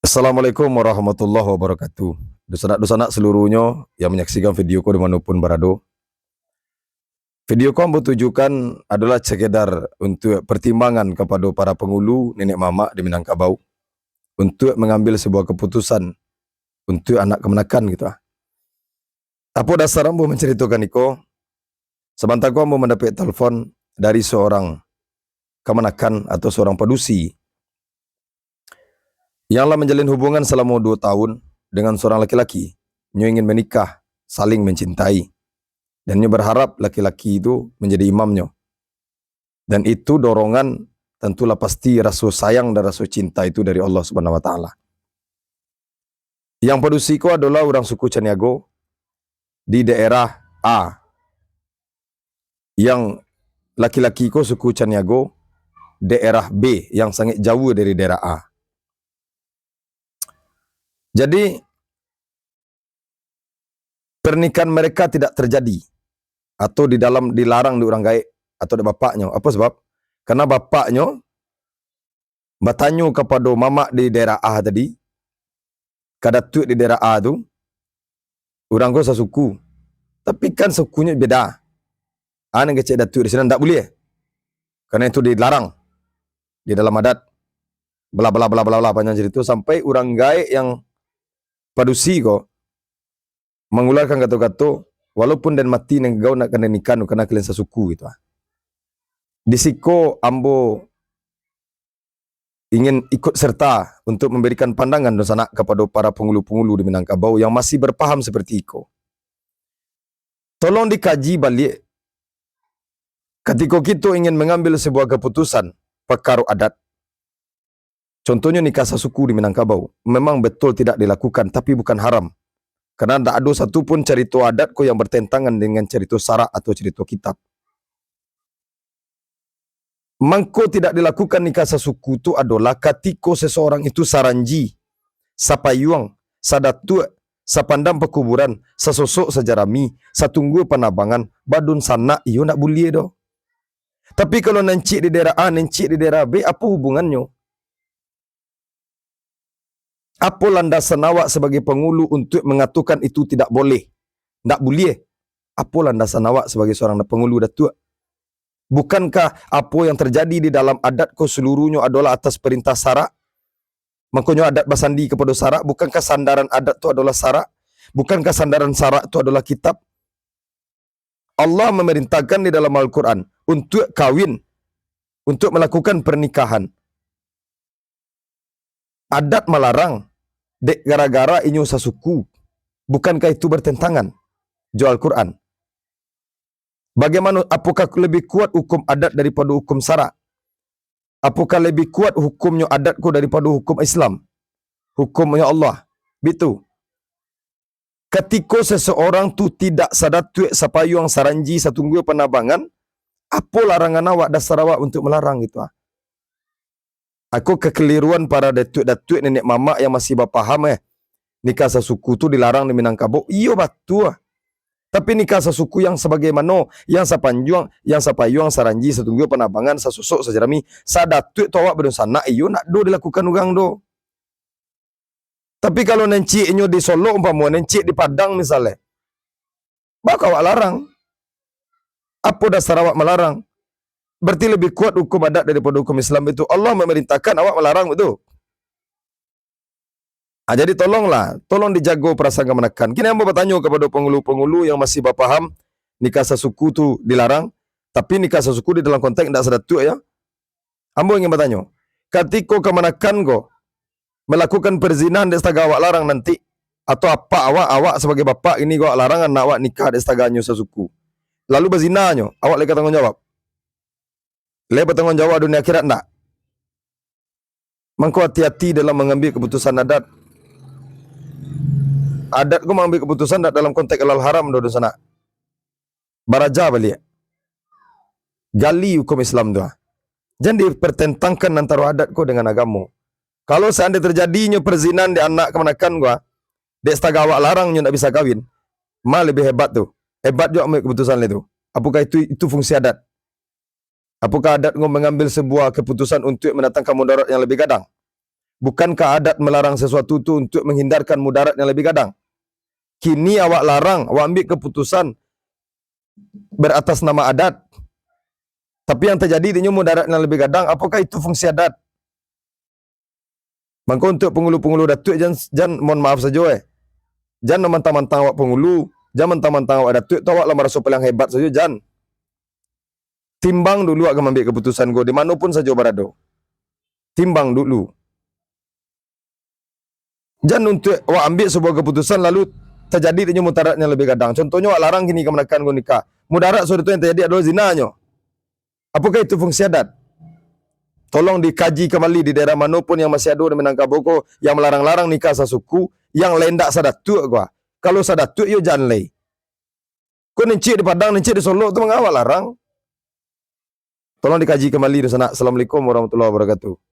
Assalamualaikum warahmatullahi wabarakatuh. Dosanak-dosanak seluruhnya yang menyaksikan video ko dimanapun berada. Video ko ambo tujukan adalah sekedar untuk pertimbangan kepada para pengulu nenek mama di Minangkabau untuk mengambil sebuah keputusan untuk anak kemenakan gitu. Apa dasar ambo menceritakan iko? Sebentar ko ambo mendapat telefon dari seorang kemenakan atau seorang padusi yang telah menjalin hubungan selama 2 tahun dengan seorang laki-laki. Nyo ingin menikah, saling mencintai. Dan nyo berharap laki-laki itu menjadi imamnya. Dan itu dorongan tentulah pasti rasa sayang dan rasa cinta itu dari Allah Subhanahu wa taala. Yang padusiku adalah orang suku Caniago di daerah A. Yang laki-laki ko suku Caniago daerah B yang sangat jauh dari daerah A. Jadi pernikahan mereka tidak terjadi atau dilarang di orang gaib atau di bapaknya. Apa sebab? Karena bapaknya bertanya kepada mama di daerah A tadi, kadatuk di daerah A tu, orang ko sasuku. Tapi kan sukunya beda. Ana ngecek datuk di sana tak boleh. Karena itu dilarang di dalam adat. Bla bla bla bla bla panjang cerita sampai orang gaib yang padusi ko mengularkan kata-kata walaupun dan mati nang kau nak kena nikah kena kalian sasuku gitu. Di siko ambo ingin ikut serta untuk memberikan pandangan dan sanak kepada para pengulu-pengulu di Minangkabau yang masih berpaham seperti iko. Tolong dikaji balik ketika kita ingin mengambil sebuah keputusan perkara adat. Contohnya nikah sasuku di Minangkabau memang betul tidak dilakukan tapi bukan haram. Karena tidak ada satu pun cerita adatku yang bertentangan dengan cerita syarak atau cerita kitab. Mangko tidak dilakukan nikah sasuku itu adalah ketika seseorang itu saranji, sapayuang, sadatuk, sapandam pekuburan, sesosok sejarami, satunggu penabangan, badun sana, iyo nak boleh doh. Tapi kalau nencik di daerah A, nencik di daerah B, apa hubungannya? Apa landasan awak sebagai pengulu untuk mengatakan itu tidak boleh? Tak boleh. Apa landasan awak sebagai seorang pengulu datuk? Bukankah apa yang terjadi di dalam adatku seluruhnya adalah atas perintah syarak? Makanya adat bersandi kepada syarak. Bukankah sandaran adat itu adalah syarak? Bukankah sandaran syarak itu adalah kitab? Allah memerintahkan di dalam Al-Quran untuk kawin, untuk melakukan pernikahan. Adat melarang. Dek gara-gara inyo sasuku. Bukankah itu bertentangan? Jual Quran. Bagaimana, apakah lebih kuat hukum adat daripada hukum syarak? Apakah lebih kuat hukumnya adatku daripada hukum Islam? Hukumnya Allah. Begitu. Ketika seseorang tu tidak sadatuik sapayuang saranji satunggu penabangan, apa larangan awak dasar awak untuk melarang itu? Aku kekeliruan para datuk-datuk nenek mama yang masih berpaham nikah sasuku tu dilarang di Minangkabau. Iyo betul. Tapi nikah sasuku yang sebagaimana yang sapayuang saranji setunggu penabangan sesosok sejarami sadatuk tu awak bersana iyo nak do dilakukan orang do. Tapi kalau nencik inyo di Solo umpama nencik di Padang misalnya, bakal awak larang. Apa dasar awak melarang? Berarti lebih kuat hukum adat daripada hukum Islam itu. Allah memerintahkan awak melarang itu. Jadi tolong dijaga perasaan kemenakan. Kini hamba bertanya kepada pengulu-pengulu yang masih berpaham nikah sasuku tu dilarang, tapi nikah sasuku di dalam konteks tidak sedatuk ya. Hamba ingin bertanya, ketika kemenakan kau melakukan perzinahan di setaga awak larang nanti, atau apa awak sebagai bapa ini kau larang anak awak nikah di setaganya sasuku. Lalu berzinanya, awak lagi tanggungjawab. Lebih bertanggungjawab dunia akhirat tak? Mangko hati-hati dalam mengambil keputusan adat. Adat ko mengambil keputusan dalam konteks halal haram do sana. Baraja balik. Gali hukum Islam tu. Jangan dipertentangkan antara adat ko dengan agama. Kalau seandainya terjadinya perzinahan di anak kemenakan gua, dek setaga awak larangnya nak bisa kahwin, mal lebih hebat tu. Hebat juga ambil keputusan itu. Apakah itu fungsi adat? Apakah adat kau mengambil sebuah keputusan untuk mendatangkan mudarat yang lebih gadang? Bukankah adat melarang sesuatu itu untuk menghindarkan mudarat yang lebih gadang? Kini awak larang, awak ambil keputusan beratas nama adat. Tapi yang terjadi dinyo mudarat yang lebih gadang, apakah itu fungsi adat? Maka untuk pengulu-pengulu datuk jangan mohon maaf saja Jangan mentang-mentang awak pengulu, jangan mentang-mentang awak datuk, tu awak lah merasa paling hebat saja jangan. Timbang dulu akan ambil keputusan go di manapun saja berada. Timbang dulu. Jangan untuk awak ambil sebuah keputusan lalu terjadi dinyo mudarat yang lebih gadang. Contohnya awak larang kini kemenakan go nikah. Mudarat suatu yang terjadi adalah zinanya. Apakah itu fungsi adat? Tolong dikaji kembali di daerah manapun yang masih ada di Minangkabau yang melarang-larang nikah sasuku, yang lendak sadatuk gua. Kalau sadatuk yo jangan lei. Kau nencik di Padang, nencik di Solo tu mengawal larang. Tolong dikaji kembali di sana. Assalamualaikum warahmatullahi wabarakatuh.